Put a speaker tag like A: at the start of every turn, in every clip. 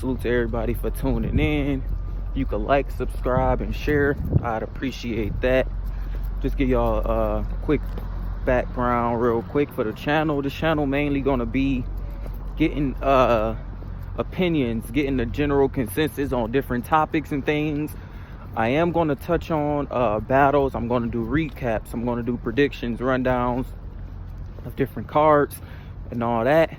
A: Salute to everybody for tuning in. You can like, subscribe, and share. I'd appreciate that. Just give y'all a quick background real quick for the channel. This channel mainly gonna be getting opinions, getting the general consensus on different topics and things. I am going to touch on battles. I'm going to do recaps. I'm going to do predictions, rundowns of different cards and all that.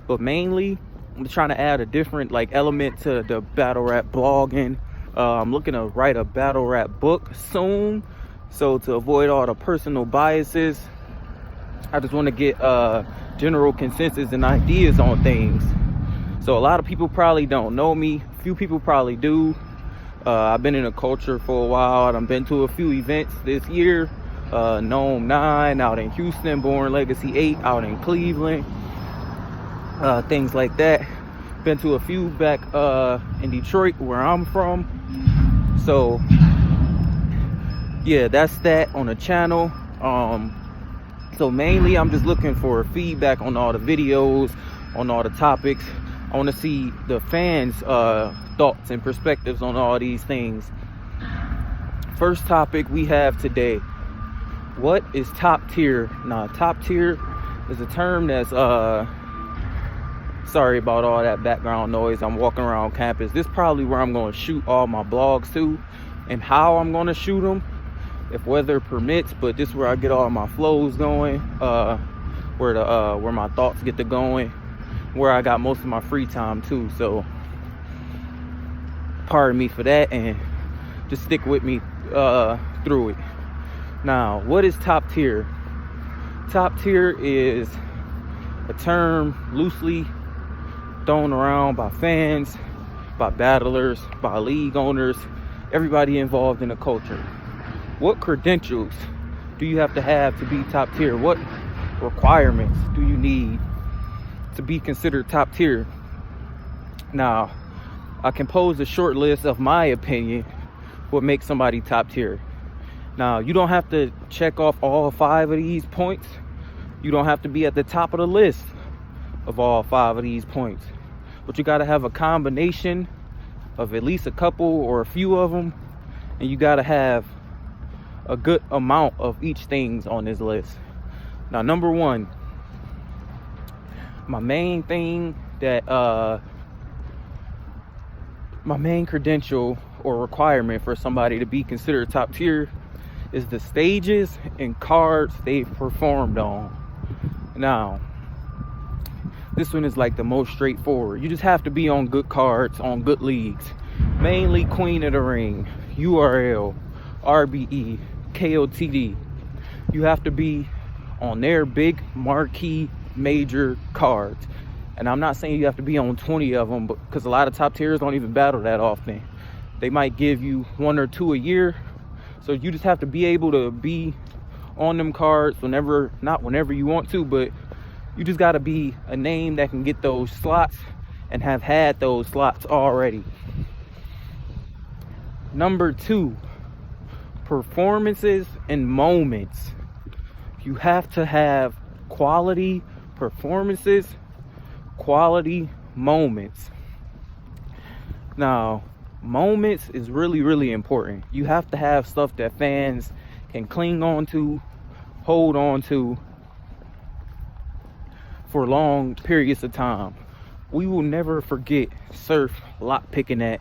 A: But mainly, I'm trying to add a different element to the battle rap blogging. I'm looking to write a battle rap book soon. So to avoid all the personal biases, I just want to get general consensus and ideas on things. So a lot of people probably don't know me. Few people probably do. I've been in the culture for a while. I've been to a few events this year. Gnome 9 out in Houston, Born Legacy 8 out in Cleveland. Things like that. Been to a few back in Detroit where I'm from. So yeah, that's that on the channel. So mainly I'm just looking for feedback on all the videos, on all the topics. I want to see the fans' thoughts and perspectives on all these things. First topic we have today: what is top tier? Now, top tier is a term that's sorry about all that background noise. I'm walking around campus. This is probably where I'm going to shoot all my blogs to, and how I'm going to shoot them if weather permits. But this is where I get all my flows going, where my thoughts get to going, where I got most of my free time too. So pardon me for that, and just stick with me through it. Now, what is top tier? Top tier is a term loosely thrown around by fans, by battlers, by league owners, everybody involved in the culture. What credentials do you have to be top tier? What requirements do you need to be considered top tier? Now, I can pose a short list of my opinion what makes somebody top tier. Now, you don't have to check off all 5 of these points. You don't have to be at the top of the list of all 5 of these points, but you got to have a combination of at least a couple or a few of them, and you got to have a good amount of each things on this list. Now, number 1, my main thing that my main credential or requirement for somebody to be considered top tier is the stages and cards they've performed on. Now, this one is like the most straightforward. You just have to be on good cards, on good leagues. Mainly Queen of the Ring, URL, RBE, KOTD. You have to be on their big marquee major cards. And I'm not saying you have to be on 20 of them, but because a lot of top tiers don't even battle that often. They might give you 1 or 2 a year. So you just have to be able to be on them cards not whenever you want to, but you just got to be a name that can get those slots and have had those slots already. Number 2, performances and moments. You have to have quality performances, quality moments. Now, moments is really, really important. You have to have stuff that fans can cling on to, hold on to for long periods of time. We will never forget Surf lock picking that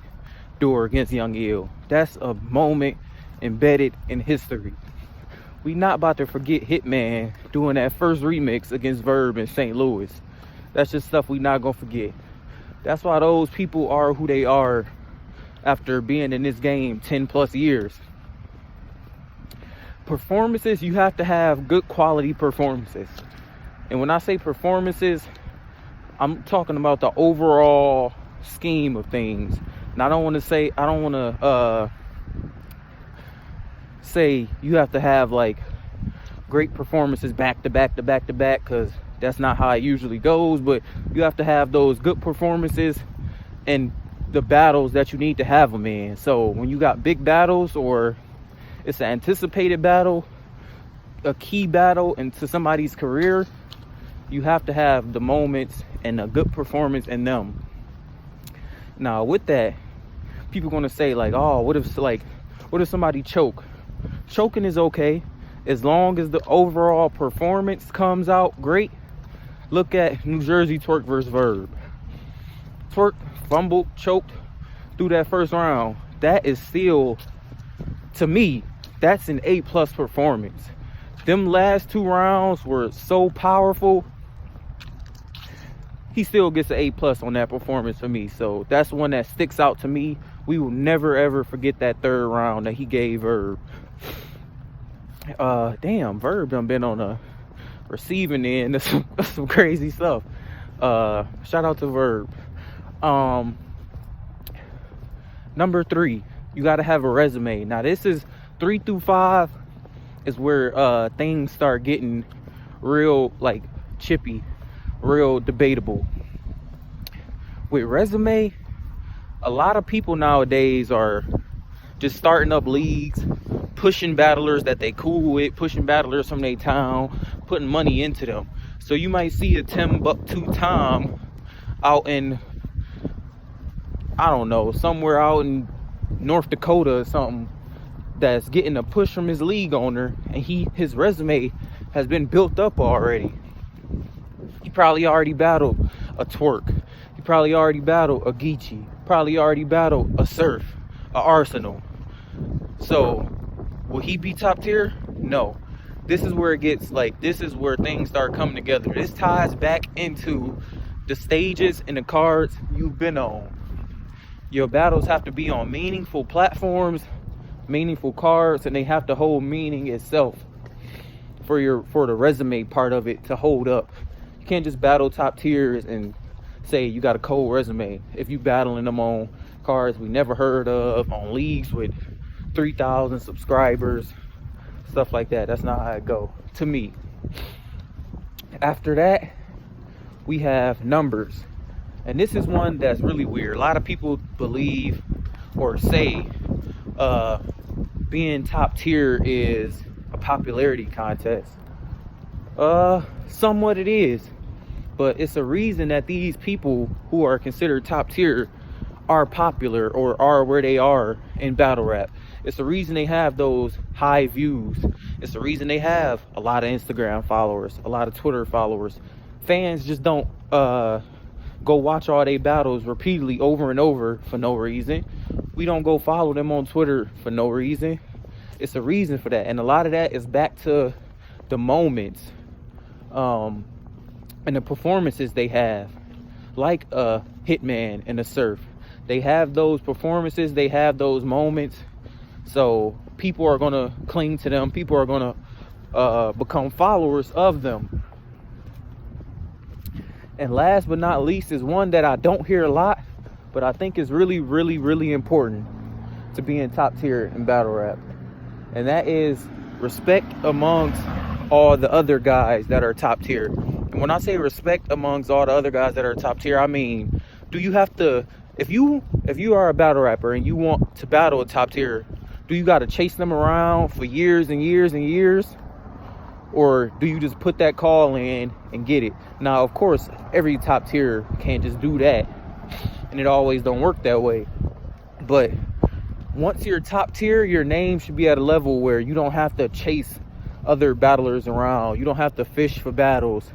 A: door against Young Ill. That's a moment embedded in history. We not about to forget Hitman doing that first remix against Verb in St. Louis. That's just stuff we not gonna forget. That's why those people are who they are after being in this game 10 plus years. Performances, you have to have good quality performances. And when I say performances, I'm talking about the overall scheme of things. And I don't want to say you have to have like great performances back to back, because that's not how it usually goes. But you have to have those good performances and the battles that you need to have them in. So when you got big battles, or it's an anticipated battle, a key battle into somebody's career, you have to have the moments and a good performance in them. Now with that, people gonna say like, oh, what if somebody choke? Choking is okay as long as the overall performance comes out great. Look at New Jersey Twork versus Verb. Twork fumbled, choked through that first round. That is still, to me, that's an A+ performance. Them last 2 rounds were so powerful. He still gets an A+ on that performance for me. So that's one that sticks out to me. We will never ever forget that 3rd round that he gave Verb. Damn, Verb done been on a receiving end of some crazy stuff. Shout out to Verb. Number 3, you got to have a resume. Now this is 3 through 5 is where things start getting real like chippy, real debatable. With resume, a lot of people nowadays are just starting up leagues, pushing battlers that they cool with, pushing battlers from their town, putting money into them. So you might see a Timbuktu Tom out in, I don't know, somewhere out in North Dakota or something, that's getting a push from his league owner, and his resume has been built up already. He probably already battled a Twork. He probably already battled a Geechee. Probably already battled a Surf, a Arsenal. So will he be top tier? No. This is where it gets like, this is where things start coming together. This ties back into the stages and the cards you've been on. Your battles have to be on meaningful platforms, meaningful cards, and they have to hold meaning itself for the resume part of it to hold up. You can't just battle top tiers and say you got a cold resume if you battling them on cards we never heard of, on leagues with 3,000 subscribers, stuff like that. That's not how it go to me. After that, we have numbers, and this is one that's really weird. A lot of people believe or say being top tier is a popularity contest. Somewhat it is, but it's a reason that these people who are considered top tier are popular or are where they are in battle rap. It's the reason they have those high views. It's the reason they have a lot of Instagram followers, a lot of Twitter followers. Fans just don't go watch all their battles repeatedly over and over for no reason. We don't go follow them on Twitter for no reason. It's a reason for that, and a lot of that is back to the moments and the performances they have, like a Hitman and a Surf. They have those performances, they have those moments, so people are gonna cling to them. People are gonna become followers of them. And last but not least is one that I don't hear a lot, but I think is really, really, really important to be in top tier in battle rap. And that is respect amongst all the other guys that are top tier. And when I say respect amongst all the other guys that are top tier, I mean, do you have to, if you are a battle rapper and you want to battle a top tier, do you got to chase them around for years and years and years? Or do you just put that call in and get it? Now, of course, every top tier can't just do that, and it always don't work that way. But once you're top tier, your name should be at a level where you don't have to chase other battlers around. You don't have to fish for battles.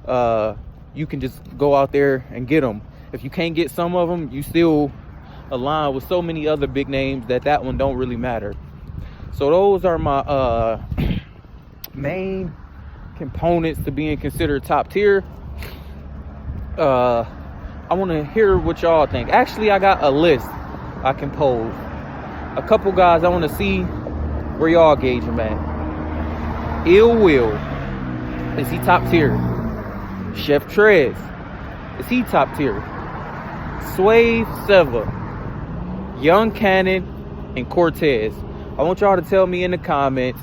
A: You can just go out there and get them. If you can't get some of them, you still align with so many other big names that one don't really matter. So those are my main components to being considered top tier. I want to hear what y'all think. Actually, I got a list I can pose. A couple guys I want to see where y'all gauge him at. Ill Will, is he top tier? Chef Trez, is he top tier? Swave Seva, Young Cannon, and Cortez. I want y'all to tell me in the comments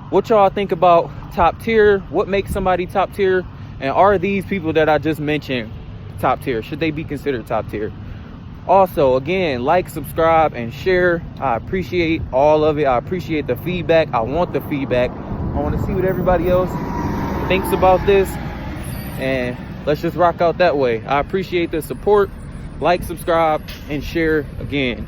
A: what y'all think about top tier. What makes somebody top tier? And are these people that I just mentioned top tier? Should they be considered top tier? Also, again, like, subscribe, and share. I appreciate all of it. I appreciate the feedback. I want the feedback. I want to see what everybody else thinks about this, and let's just rock out that way. I appreciate the support. Like, subscribe, and share again.